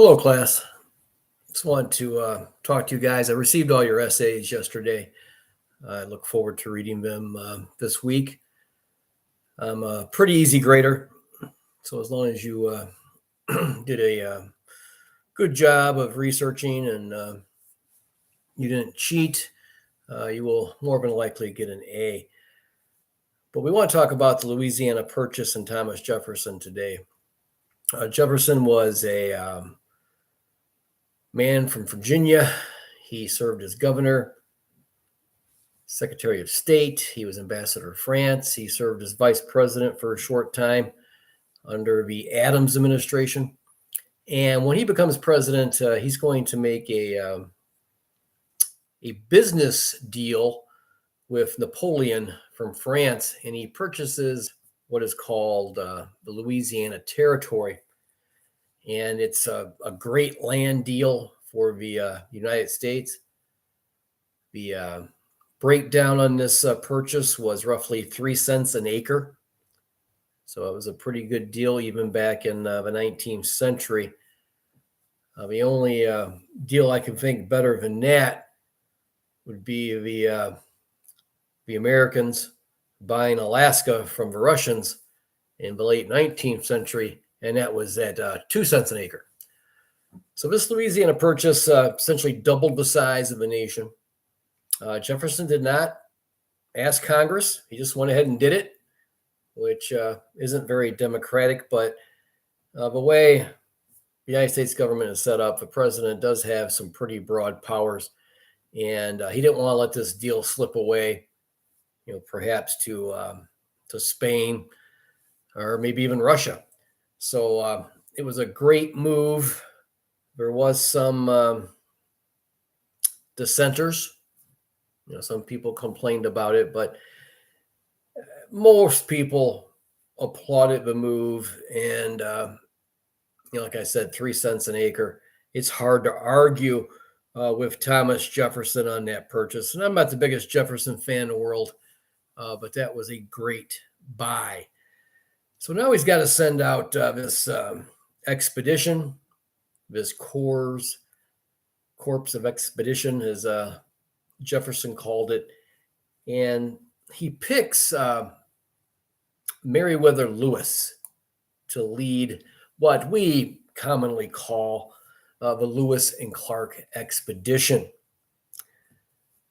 Hello, class. Just wanted to talk to you guys. I received all your essays yesterday. I look forward to reading them this week. I'm a pretty easy grader, so as long as you did a good job of researching and you didn't cheat, you will more than likely get an A. But we want to talk about the Louisiana Purchase and Thomas Jefferson today. Jefferson was a man from Virginia. He served as governor, Secretary of State. He was ambassador to France. He served as vice president for a short time under the Adams administration. And when he becomes president, he's going to make a business deal with Napoleon from France, and he purchases what is called the Louisiana Territory. And it's a great land deal for the United States. The breakdown on this purchase was roughly 3 cents an acre. So it was a pretty good deal even back in the 19th century. The only deal I can think better than that would be the Americans buying Alaska from the Russians in the late 19th century, and that was at 2 cents an acre. So this Louisiana Purchase essentially doubled the size of the nation. Jefferson did not ask Congress. He just went ahead and did it, which isn't very democratic. But the way the United States government is set up, the president does have some pretty broad powers. And he didn't want to let this deal slip away, perhaps to Spain or maybe even Russia. So it was a great move. There was some dissenters. Some people complained about it, but most people applauded the move. And, like I said, 3 cents an acre. It's hard to argue with Thomas Jefferson on that purchase. And I'm not the biggest Jefferson fan in the world, but that was a great buy. So now he's got to send out this expedition, this corps of expedition, as Jefferson called it. And he picks Meriwether Lewis to lead what we commonly call the Lewis and Clark expedition.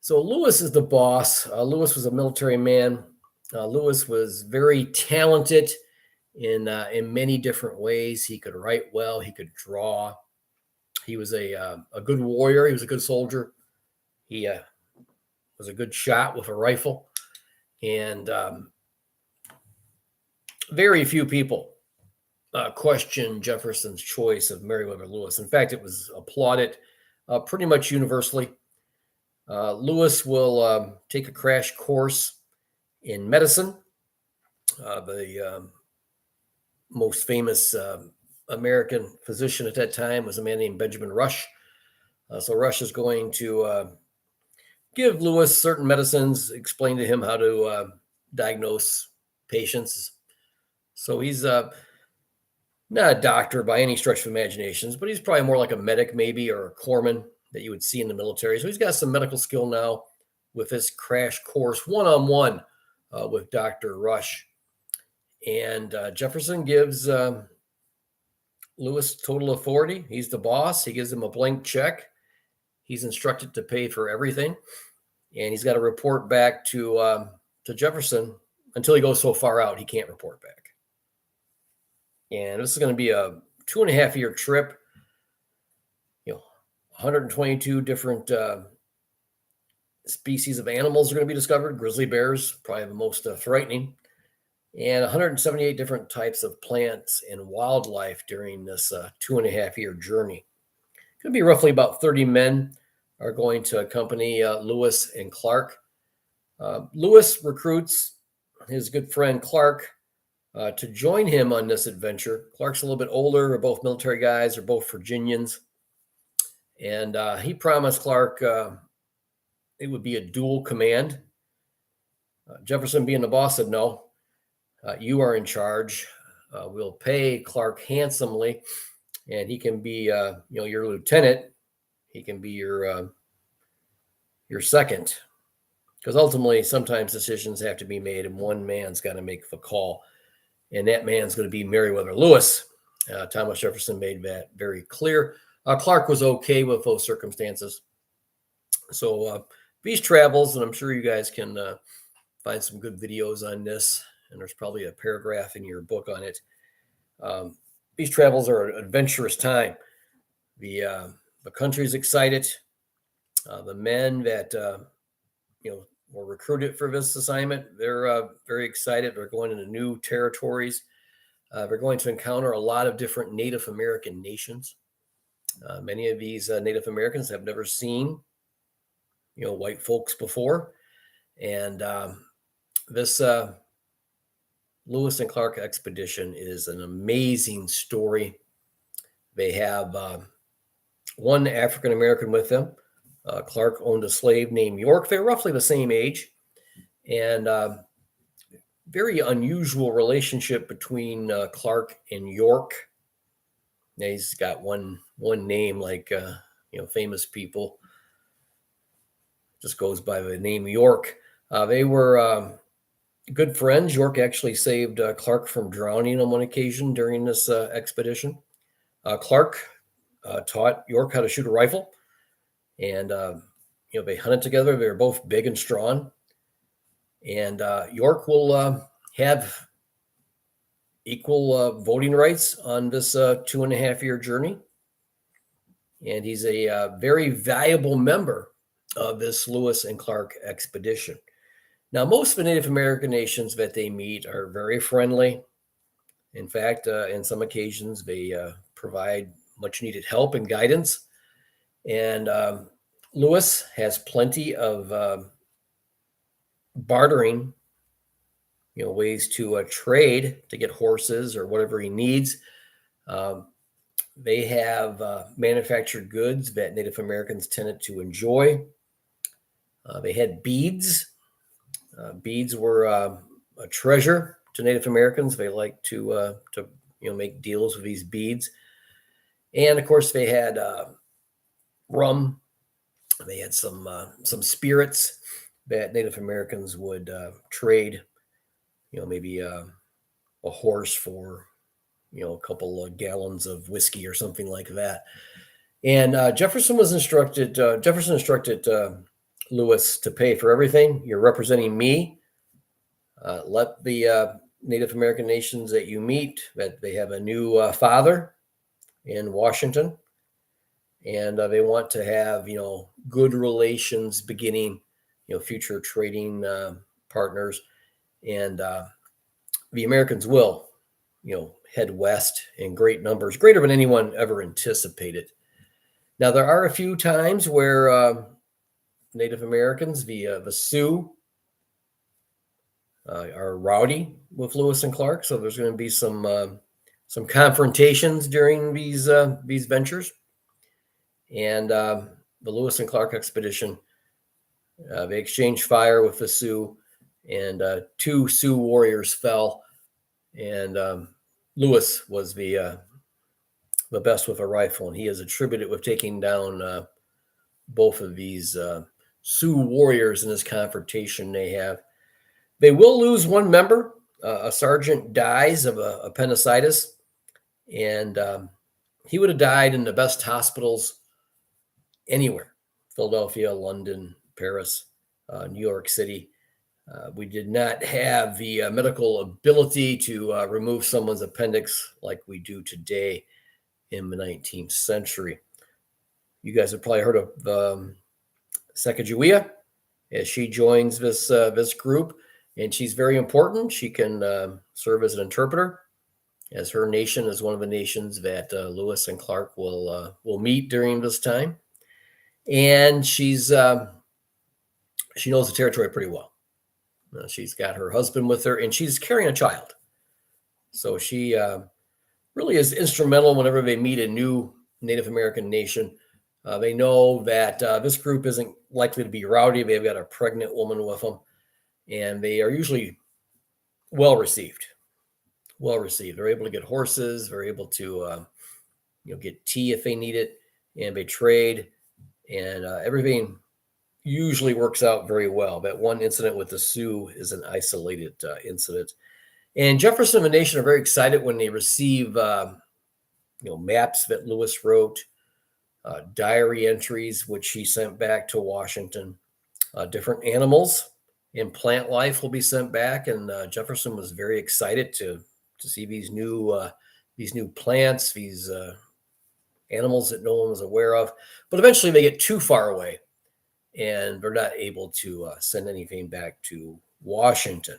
So Lewis is the boss. Lewis was a military man. Lewis was very talented in many different ways. He could write well. He could draw. He was a good warrior. He was a good soldier. He was a good shot with a rifle. And very few people questioned Jefferson's choice of Meriwether Lewis. In fact, it was applauded pretty much universally. Lewis will take a crash course in medicine. The most famous American physician at that time was a man named Benjamin Rush. So Rush is going to give Lewis certain medicines, explain to him how to diagnose patients. So he's not a doctor by any stretch of imaginations, but he's probably more like a medic maybe, or a corpsman that you would see in the military. So he's got some medical skill now with this crash course one-on-one with Dr. Rush. And Jefferson gives Lewis total authority. He's the boss. He gives him a blank check. He's instructed to pay for everything. And he's got to report back to Jefferson until he goes so far out he can't report back. And this is going to be a 2.5-year trip. 122 different species of animals are going to be discovered. Grizzly bears, probably the most frightening. And 178 different types of plants and wildlife during this 2.5-year journey. It's going to be roughly about 30 men are going to accompany Lewis and Clark. Lewis recruits his good friend Clark to join him on this adventure. Clark's a little bit older. They're both military guys. They're both Virginians. And he promised Clark it would be a dual command. Jefferson, being the boss, said, no, you are in charge. We'll pay Clark handsomely and he can be, your lieutenant. He can be your second, because ultimately sometimes decisions have to be made, and one man's got to make the call, and that man's going to be Meriwether Lewis. Thomas Jefferson made that very clear. Clark was okay with those circumstances. So these travels, and I'm sure you guys can find some good videos on this, and there's probably a paragraph in your book on it. These travels are an adventurous time. The country's excited. The men that were recruited for this assignment, they're very excited. They're going into new territories. They're going to encounter a lot of different Native American nations. Many of these Native Americans have never seen, white folks before, and this Lewis and Clark expedition is an amazing story. They have one African American with them. Clark owned a slave named York. They're roughly the same age, and very unusual relationship between Clark and York. Now, he's got one name, like famous people. Just goes by the name York. They were good friends. York actually saved Clark from drowning on one occasion during this expedition. Clark taught York how to shoot a rifle, and they hunted together. They were both big and strong, and York will have equal voting rights on this 2.5-year journey, and he's a very valuable member of this Lewis and Clark expedition. Now, most of the Native American nations that they meet are very friendly. In fact, in some occasions, they provide much needed help and guidance. And Lewis has plenty of bartering, ways to trade to get horses or whatever he needs. They have manufactured goods that Native Americans tended to enjoy. They had beads. Beads were a treasure to Native Americans. They liked to make deals with these beads, and of course they had rum. They had some spirits that Native Americans would trade. Maybe a horse for a couple of gallons of whiskey or something like that. And Jefferson instructed Lewis to pay for everything. You're representing me. Let the Native American nations that you meet that they have a new father in Washington, and they want to have good relations beginning, future trading partners, and the Americans will head west in great numbers, greater than anyone ever anticipated. Now, there are a few times where Native Americans, the Sioux, are rowdy with Lewis and Clark, so there's going to be some confrontations during these ventures. And the Lewis and Clark expedition, they exchanged fire with the Sioux, and 2 Sioux warriors fell, and Lewis was the best with a rifle, and he is attributed with taking down both of these Sioux warriors in this confrontation they have. They will lose one member. A sergeant dies of appendicitis, and he would have died in the best hospitals anywhere: Philadelphia, London, Paris, New York City. We did not have the medical ability to remove someone's appendix like we do today in the 19th century. You guys have probably heard of Sacagawea, as she joins this group, and she's very important. She can serve as an interpreter, as her nation is one of the nations that Lewis and Clark will meet during this time, and she knows the territory pretty well. She's got her husband with her, and she's carrying a child, so she really is instrumental whenever they meet a new Native American nation. They know that this group isn't likely to be rowdy. They've got a pregnant woman with them, and they are usually well received. They're able to get horses. They're able to, get tea if they need it, and they trade, and everything usually works out very well. That one incident with the Sioux is an isolated incident. And Jefferson and the nation are very excited when they receive, maps that Lewis wrote, diary entries which he sent back to Washington. Different animals and plant life will be sent back, and Jefferson was very excited to see these new plants, these animals that no one was aware of. But eventually, they get too far away, and they're not able to send anything back to Washington.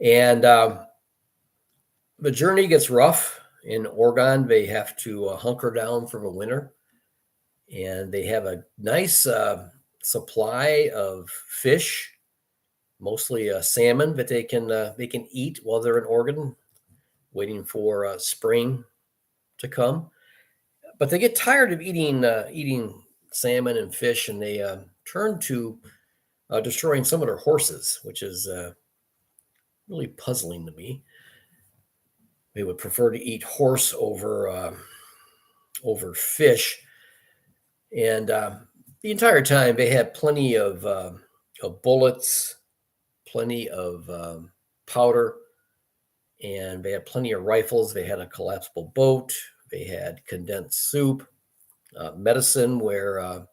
And the journey gets rough in Oregon. They have to hunker down for the winter, and they have a nice supply of fish, mostly salmon that they can eat while they're in Oregon, waiting for spring to come. But they get tired of eating salmon and fish, and they turn to destroying some of their horses, which is really puzzling to me. They would prefer to eat horse over fish, and the entire time they had plenty of bullets, plenty of powder, and they had plenty of rifles. They had a collapsible boat. They had condensed soup, medicine where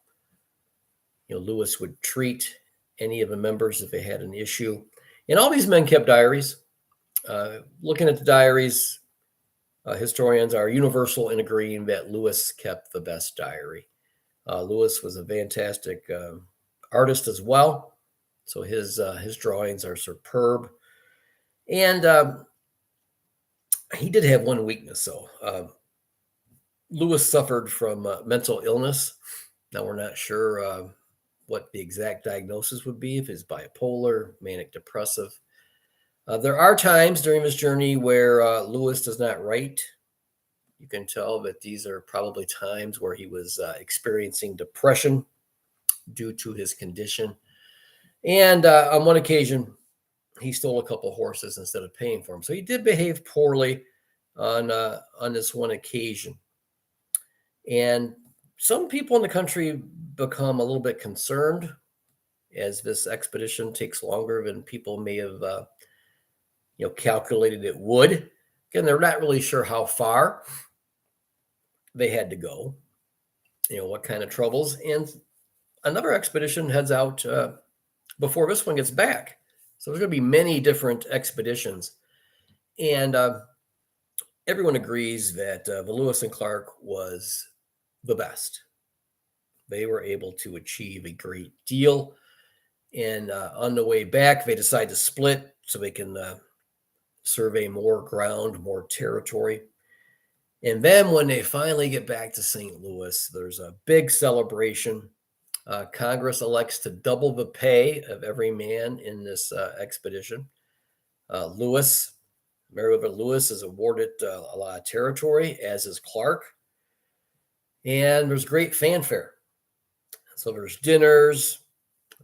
Lewis would treat any of the members if they had an issue. And all these men kept diaries. Looking at the diaries, historians are universal in agreeing that Lewis kept the best diary. Lewis was a fantastic artist as well, so his drawings are superb. And he did have one weakness, though. Lewis suffered from mental illness. Now, we're not sure what the exact diagnosis would be, if it's bipolar, manic depressive. There are times during his journey where Lewis does not write. You can tell that these are probably times where he was experiencing depression due to his condition. And on one occasion, he stole a couple horses instead of paying for them. So he did behave poorly on this one occasion. And some people in the country become a little bit concerned as this expedition takes longer than people may have calculated it would. Again, they're not really sure how far they had to go, what kind of troubles. And another expedition heads out before this one gets back. So there's going to be many different expeditions. And everyone agrees that the Lewis and Clark was the best. They were able to achieve a great deal. And on the way back, they decide to split so they can survey more ground, more territory. And then when they finally get back to St. Louis, there's a big celebration. Congress elects to double the pay of every man in this expedition. Meriwether Lewis is awarded a lot of territory, as is Clark. And there's great fanfare. So there's dinners,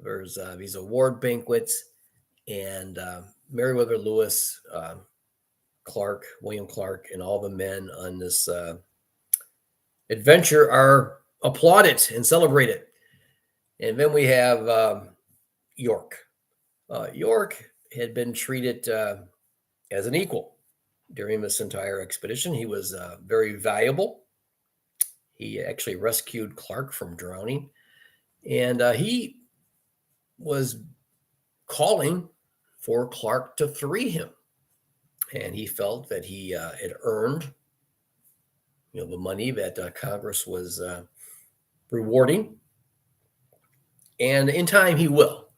there's these award banquets, and Meriwether Lewis, William Clark, and all the men on this adventure are applauded and celebrated. And then we have York. York had been treated as an equal during this entire expedition. He was very valuable. He actually rescued Clark from drowning. And he was calling for Clark to free him. And he felt that he had earned, the money that Congress was rewarding. And in time, he will.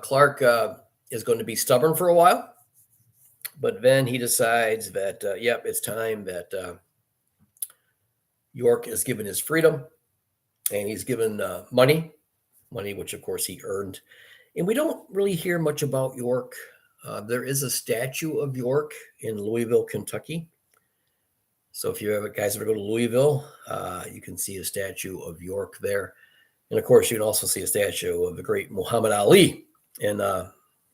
Clark is going to be stubborn for a while. But then he decides that, it's time that York is given his freedom. And he's given money, which, of course, he earned. And we don't really hear much about York. There is a statue of York in Louisville, Kentucky. So if you guys ever go to Louisville, you can see a statue of York there. And, of course, you can also see a statue of the great Muhammad Ali in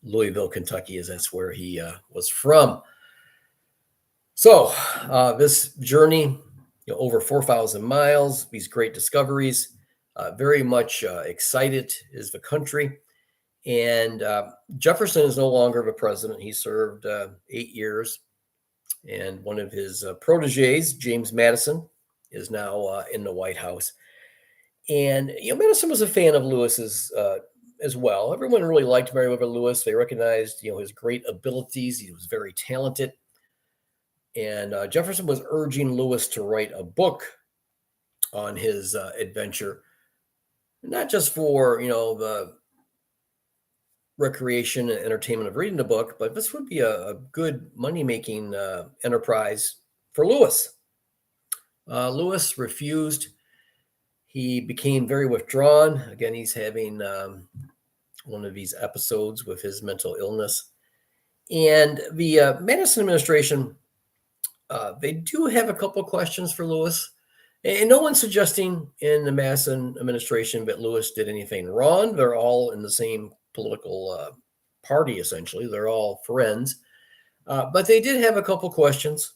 Louisville, Kentucky, as that's where he was from. So this journey over 4,000 miles, these great discoveries, very much excited is the country. And Jefferson is no longer the president. He served 8 years. And one of his proteges, James Madison, is now in the White House. And Madison was a fan of Lewis's as well. Everyone really liked Meriwether Lewis. They recognized his great abilities. He was very talented. And Jefferson was urging Lewis to write a book on his adventure, not just for the recreation and entertainment of reading the book, but this would be a good money-making enterprise for Lewis. Lewis refused. He became very withdrawn. Again, he's having one of these episodes with his mental illness. And the Madison administration, they do have a couple of questions for Lewis. And no one's suggesting in the Madison administration that Lewis did anything wrong. They're all in the same political party, essentially. They're all friends. But they did have a couple questions.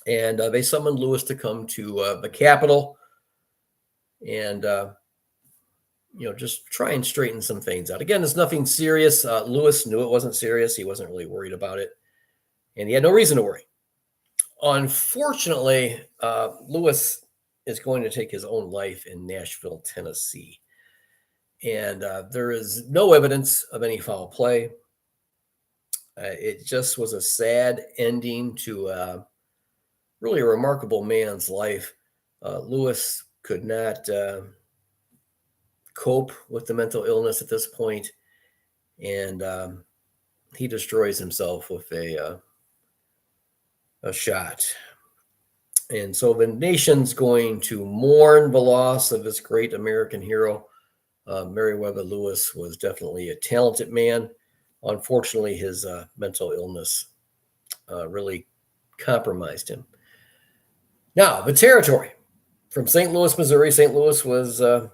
And they summoned Lewis to come to the Capitol and, just try and straighten some things out. Again, it's nothing serious. Lewis knew it wasn't serious. He wasn't really worried about it. And he had no reason to worry. Unfortunately, Lewis is going to take his own life in Nashville, Tennessee. And there is no evidence of any foul play. It just was a sad ending to really a remarkable man's life. Lewis could not cope with the mental illness at this point, and he destroys himself with a shot. And so the nation's going to mourn the loss of this great American hero. Meriwether Lewis was definitely a talented man. Unfortunately, his mental illness really compromised him. Now, the territory from St. Louis, Missouri. St. Louis was, the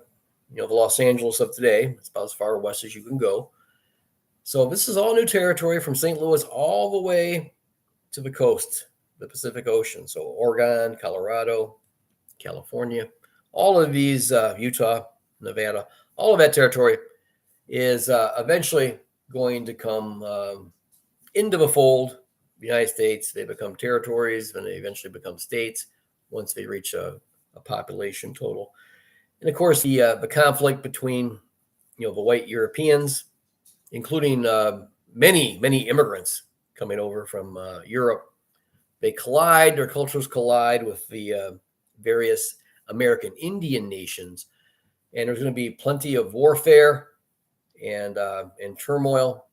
Los Angeles of today. It's about as far west as you can go. So this is all new territory from St. Louis all the way to the coast, the Pacific Ocean. So Oregon, Colorado, California, all of these, Utah, Nevada, all of that territory is eventually going to come into the fold. The United States, they become territories, then they eventually become states once they reach a population total. And of course, the conflict between the white Europeans, including many immigrants coming over from Europe, they collide. Their cultures collide with the various American Indian nations, and there's going to be plenty of warfare and turmoil.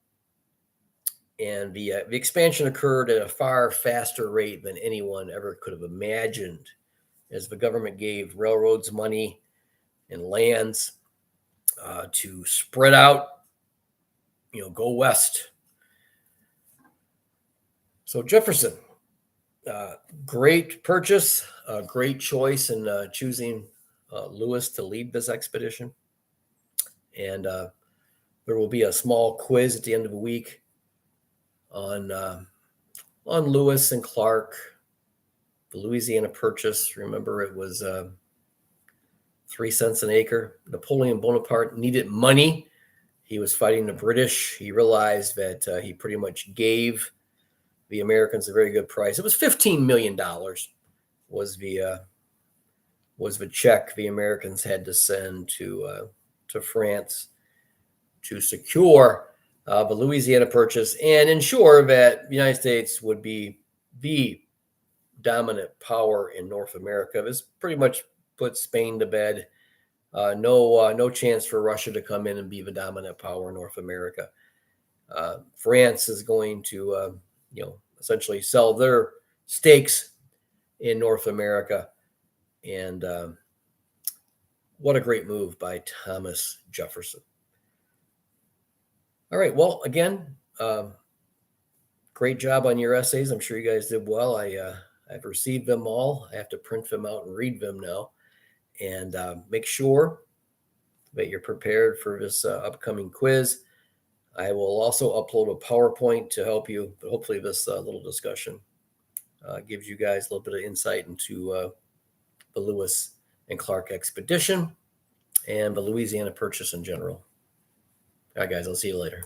And the expansion occurred at a far faster rate than anyone ever could have imagined, as the government gave railroads money and lands to spread out, go west. So Jefferson, great purchase, great choice in choosing Lewis to lead this expedition. And there will be a small quiz at the end of the week on Lewis and Clark, the Louisiana Purchase. Remember, it was 3 cents an acre. Napoleon Bonaparte needed money. He was fighting the British. He realized that he pretty much gave the Americans a very good price. It was $15 million was the check the Americans had to send to France to secure the Louisiana Purchase and ensure that the United States would be the dominant power in North America. This pretty much put Spain to bed. No chance for Russia to come in and be the dominant power in North America. France is going to, essentially sell their stakes in North America. And what a great move by Thomas Jefferson. All right. Well, again, great job on your essays. I'm sure you guys did well. I've received them all. I have to print them out and read them now. And make sure that you're prepared for this upcoming quiz. I will also upload a PowerPoint to help you, but hopefully this little discussion gives you guys a little bit of insight into the Lewis and Clark expedition and the Louisiana Purchase in general. All right, guys, I'll see you later.